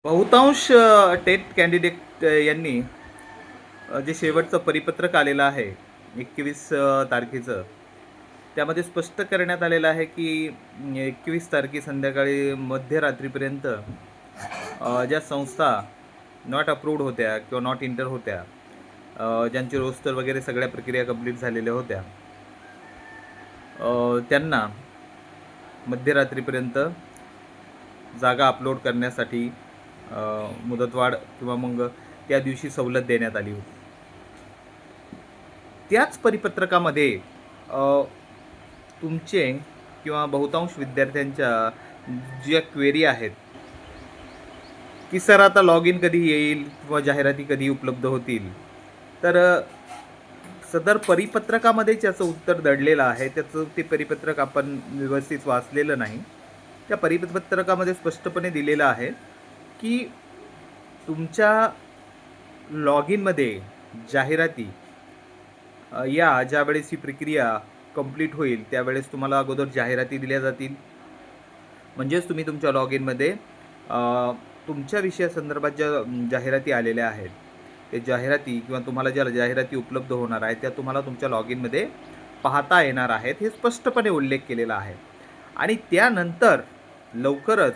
बहुतांश TET candidate यांनी जे शेवटचं परिपत्रक आलेलं आहे 21 तारखेचं, त्यामध्ये स्पष्ट करण्यात आलेलं आहे की 21 तारखे संध्याकाळी मध्यरात्रीपर्यंत ज्या संस्था नॉट अप्रूव्ड होत्या किंवा नॉट इंटर होत्या, ज्यांचे रोस्टर वगैरे सगळ्या प्रक्रिया कंप्लीट झालेल्या होत्या, त्यांना मध्यरात्रीपर्यंत जागा अपलोड करण्यासाठी मुदतवाढ किंवा मग त्या दिवशी सवलत देण्यात आली होती. त्याच परिपत्रकामध्ये तुमचे किंवा बहुतांश विद्यार्थ्यांच्या ज्या क्वेरी आहेत की सर आता लॉग इन कधी येईल किंवा जाहिराती कधी उपलब्ध होतील, तर सदर परिपत्रकामध्येच याचं उत्तर दडलेलं आहे. त्याचं ते परिपत्रक आपण व्यवस्थित वाचलेलं नाही. त्या परिपत्रकामध्ये स्पष्टपणे दिलेलं आहे की तुमच्या लॉग इनमध्ये जाहिराती या ज्यावेळेस ही प्रक्रिया कंप्लीट होईल त्यावेळेस तुम्हाला अगोदर जाहिराती दिल्या जातील. म्हणजेच तुम्ही तुमच्या लॉग इनमध्ये तुमच्या विषयासंदर्भात ज्या जाहिराती आलेल्या आहेत ते जाहिराती किंवा तुम्हाला ज्या जाहिराती उपलब्ध होणार आहेत त्या तुम्हाला तुमच्या लॉग इनमध्ये पाहता येणार आहेत, हे स्पष्टपणे उल्लेख केलेला आहे. आणि त्यानंतर लवकरच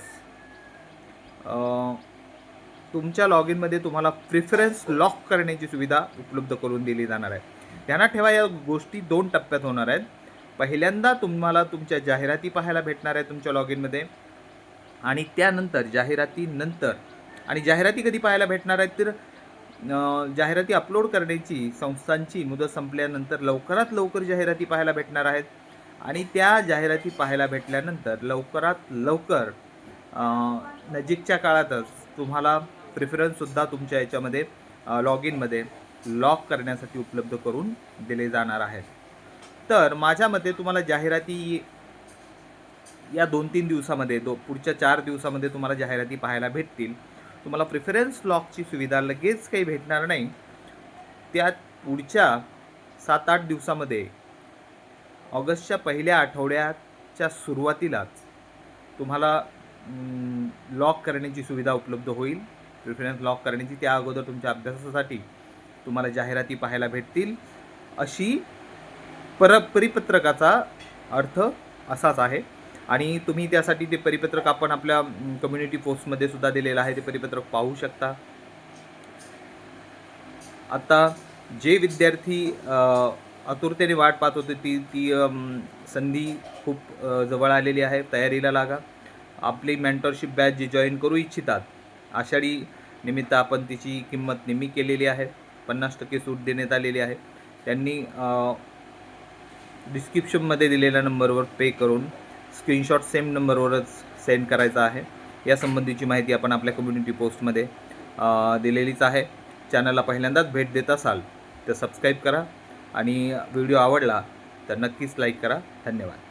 तुमच्या लॉग इनमध्ये तुम्हाला प्रिफरन्स लॉक करण्याची सुविधा उपलब्ध करून दिली जाणार आहे. ध्यानात ठेवा, या गोष्टी 2 टप्प्यात होणार आहेत. पहिल्यांदा तुम्हाला तुमच्या जाहिराती पाहायला भेटणार आहे तुमच्या लॉग इनमध्ये, आणि त्यानंतर जाहिरातीनंतर. आणि जाहिराती कधी पाहायला भेटणार आहेत, तर जाहिराती अपलोड करण्याची संस्थांची मुदत संपल्यानंतर लवकरात लवकर जाहिराती पाहायला भेटणार आहेत. आणि त्या जाहिराती पाहायला भेटल्यानंतर लवकरात लवकर नजीकच्या काळातच तुम्हाला प्रिफरन्ससुद्धा तुमच्या याच्यामध्ये लॉग इनमध्ये लॉक करण्यासाठी उपलब्ध करून दिले जाणार आहेत. तर माझ्या मते तुम्हाला जाहिराती या 2-3 दिवसामध्ये पुढच्या 4 दिवसामध्ये तुम्हाला जाहिराती पाहायला भेटतील. तुम्हाला प्रिफरन्स लॉकची सुविधा लगेच काही भेटणार नाही. त्यात पुढच्या 7-8 दिवसामध्ये ऑगस्टच्या पहिल्या आठवड्याच्या सुरुवातीलाच तुम्हाला लॉक करण्याची सुविधा उपलब्ध होईल, प्रिफरन्स लॉक करण्याची. त्या अगोदर तुमच्या अभ्यासासाठी तुम्हाला जाहिराती पाहायला भेटतील, अशी परिपत्रकाचा अर्थ असाच आहे. आणि तुम्ही त्यासाठी ते परिपत्रक आपण आपल्या कम्युनिटी पोस्टमध्ये सुद्धा दिलेलं आहे, ते परिपत्रक पाहू शकता. आता जे विद्यार्थी आतुरतेने वाट पाहत होते ती संधी खूप जवळ आलेली आहे. तयारीला लागा. आपली मेंटरशिप बॅच जे जॉईन करू इच्छितात, आषाढी निमित्त आपण तिची किंमत निम्मी केलेली आहे, 50% सूट देण्यात आलेली आहे. त्यांनी डिस्क्रिप्शनमध्ये दिलेल्या नंबरवर पे करून स्क्रीनशॉट सेम नंबरवरच सेंड करायचा आहे. यासंबंधीची माहिती आपण आपल्या कम्युनिटी पोस्टमध्ये दिलेलीच आहे. चॅनलला पहिल्यांदाच भेट देत असाल तर सबस्क्राईब करा, आणि व्हिडिओ आवडला तर नक्कीच लाईक करा. धन्यवाद.